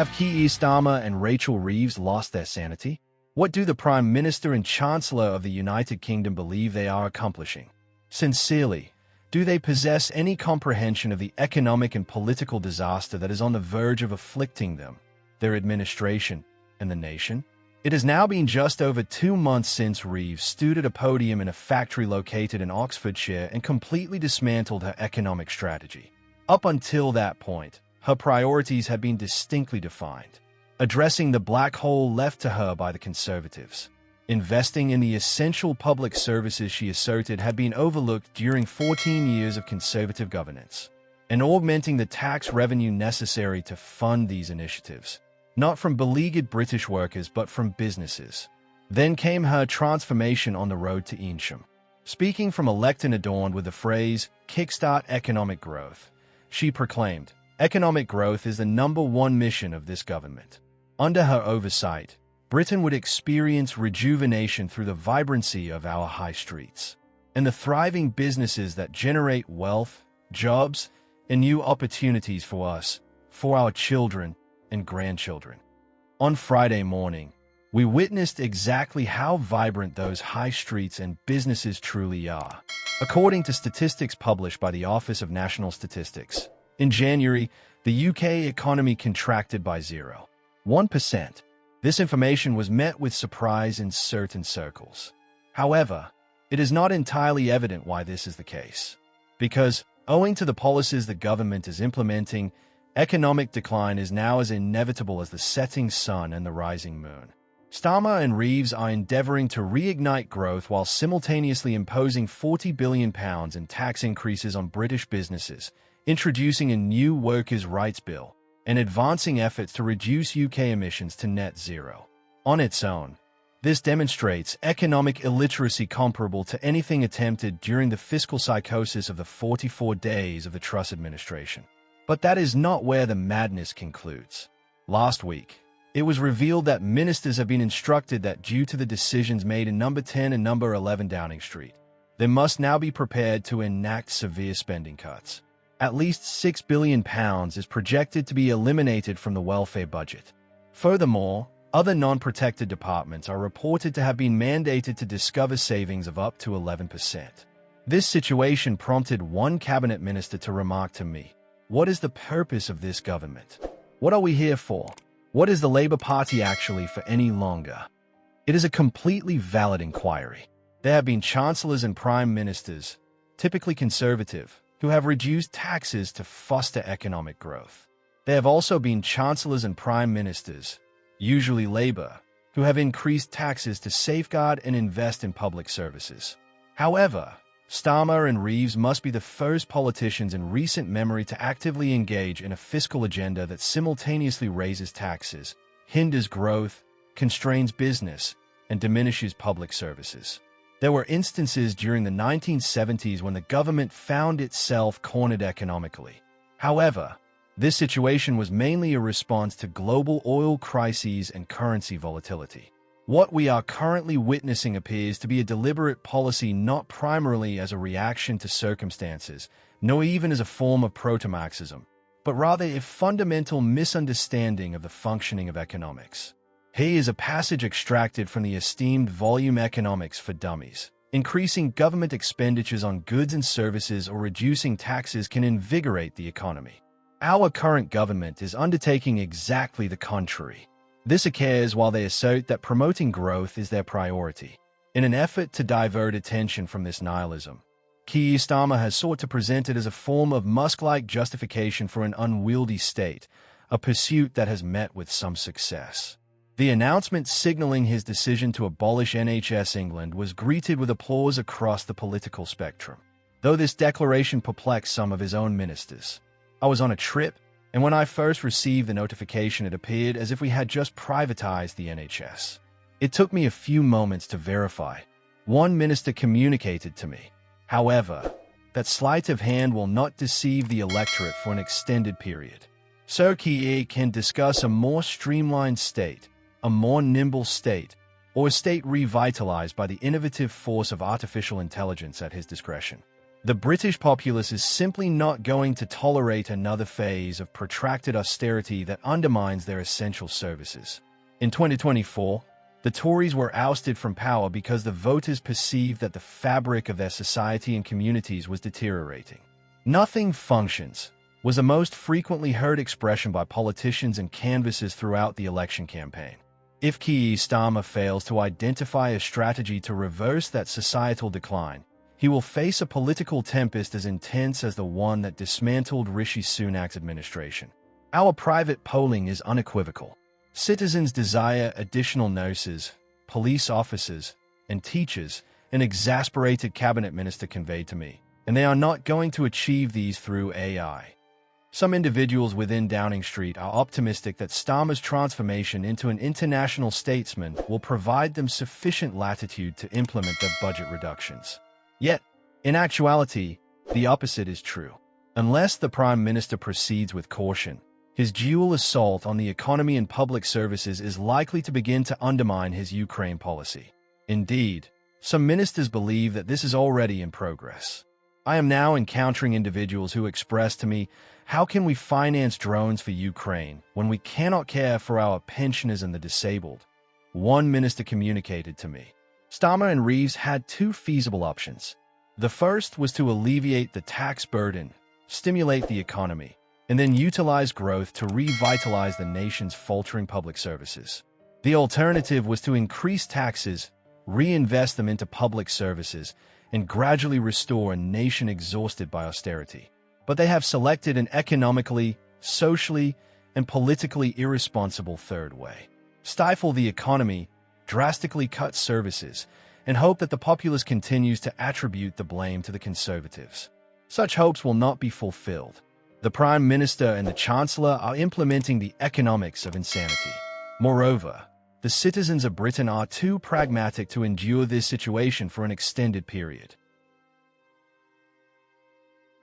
Have Keir Starmer and Rachel Reeves lost their sanity? What do the Prime Minister and Chancellor of the United Kingdom believe they are accomplishing? Sincerely, do they possess any comprehension of the economic and political disaster that is on the verge of afflicting them, their administration, and the nation? It has now been just over 2 months since Reeves stood at a podium in a factory located in Oxfordshire and completely dismantled her economic strategy. Up until that point, her priorities had been distinctly defined, addressing the black hole left to her by the Conservatives. Investing in the essential public services she asserted had been overlooked during 14 years of Conservative governance, and augmenting the tax revenue necessary to fund these initiatives, not from beleaguered British workers but from businesses. Then came her transformation on the road to Ensham. Speaking from a lectern adorned with the phrase, "Kickstart economic growth," she proclaimed, "Economic growth is the #1 mission of this government." Under her oversight, Britain would experience rejuvenation through the vibrancy of our high streets and the thriving businesses that generate wealth, jobs, and new opportunities for us, for our children and grandchildren. On Friday morning, we witnessed exactly how vibrant those high streets and businesses truly are. According to statistics published by the Office of National Statistics, in January, the UK economy contracted by 0.1%. This information was met with surprise in certain circles. However, it is not entirely evident why this is the case. Because, owing to the policies the government is implementing, economic decline is now as inevitable as the setting sun and the rising moon. Starmer and Reeves are endeavouring to reignite growth while simultaneously imposing £40 billion in tax increases on British businesses, introducing a new workers' rights bill, and advancing efforts to reduce UK emissions to net zero. On its own, this demonstrates economic illiteracy comparable to anything attempted during the fiscal psychosis of the 44 days of the Truss administration. But that is not where the madness concludes. Last week, it was revealed that ministers have been instructed that due to the decisions made in No. 10 and No. 11 Downing Street, they must now be prepared to enact severe spending cuts. At least £6 billion is projected to be eliminated from the welfare budget. Furthermore, other non-protected departments are reported to have been mandated to discover savings of up to 11%. This situation prompted one cabinet minister to remark to me, "What is the purpose of this government? What are we here for? What is the Labour Party actually for any longer?" It is a completely valid inquiry. There have been chancellors and prime ministers, typically conservative, who have reduced taxes to foster economic growth. There have also been chancellors and prime ministers, usually Labour, who have increased taxes to safeguard and invest in public services. However, Starmer and Reeves must be the first politicians in recent memory to actively engage in a fiscal agenda that simultaneously raises taxes, hinders growth, constrains business, and diminishes public services. There were instances during the 1970s when the government found itself cornered economically. However, this situation was mainly a response to global oil crises and currency volatility. What we are currently witnessing appears to be a deliberate policy not primarily as a reaction to circumstances, nor even as a form of proto-Marxism, but rather a fundamental misunderstanding of the functioning of economics. Here is a passage extracted from the esteemed volume Economics for Dummies. Increasing government expenditures on goods and services or reducing taxes can invigorate the economy. Our current government is undertaking exactly the contrary. This occurs while they assert that promoting growth is their priority. In an effort to divert attention from this nihilism, Keir Starmer has sought to present it as a form of Musk-like justification for an unwieldy state, a pursuit that has met with some success. The announcement signaling his decision to abolish NHS England was greeted with applause across the political spectrum, though this declaration perplexed some of his own ministers. I was on a trip, and when I first received the notification, it appeared as if we had just privatized the NHS. It took me a few moments to verify. One minister communicated to me, however, that sleight of hand will not deceive the electorate for an extended period. Sir Keir can discuss a more streamlined state, a more nimble state, or a state revitalized by the innovative force of artificial intelligence at his discretion. The British populace is simply not going to tolerate another phase of protracted austerity that undermines their essential services. In 2024, the Tories were ousted from power because the voters perceived that the fabric of their society and communities was deteriorating. "Nothing functions" was a most frequently heard expression by politicians and canvassers throughout the election campaign. If Keir Starmer fails to identify a strategy to reverse that societal decline, he will face a political tempest as intense as the one that dismantled Rishi Sunak's administration. Our private polling is unequivocal. Citizens desire additional nurses, police officers, and teachers, an exasperated cabinet minister conveyed to me, and they are not going to achieve these through AI. Some individuals within Downing Street are optimistic that Starmer's transformation into an international statesman will provide them sufficient latitude to implement their budget reductions. Yet, in actuality, the opposite is true. Unless the Prime Minister proceeds with caution, his dual assault on the economy and public services is likely to begin to undermine his Ukraine policy. Indeed, some ministers believe that this is already in progress. I am now encountering individuals who express to me, "How can we finance drones for Ukraine when we cannot care for our pensioners and the disabled?" One minister communicated to me. Starmer and Reeves had two feasible options. The first was to alleviate the tax burden, stimulate the economy, and then utilize growth to revitalize the nation's faltering public services. The alternative was to increase taxes, reinvest them into public services, and gradually restore a nation exhausted by austerity. But they have selected an economically, socially, and politically irresponsible third way. Stifle the economy, drastically cut services, and hope that the populace continues to attribute the blame to the Conservatives. Such hopes will not be fulfilled. The Prime Minister and the Chancellor are implementing the economics of insanity. Moreover, the citizens of Britain are too pragmatic to endure this situation for an extended period.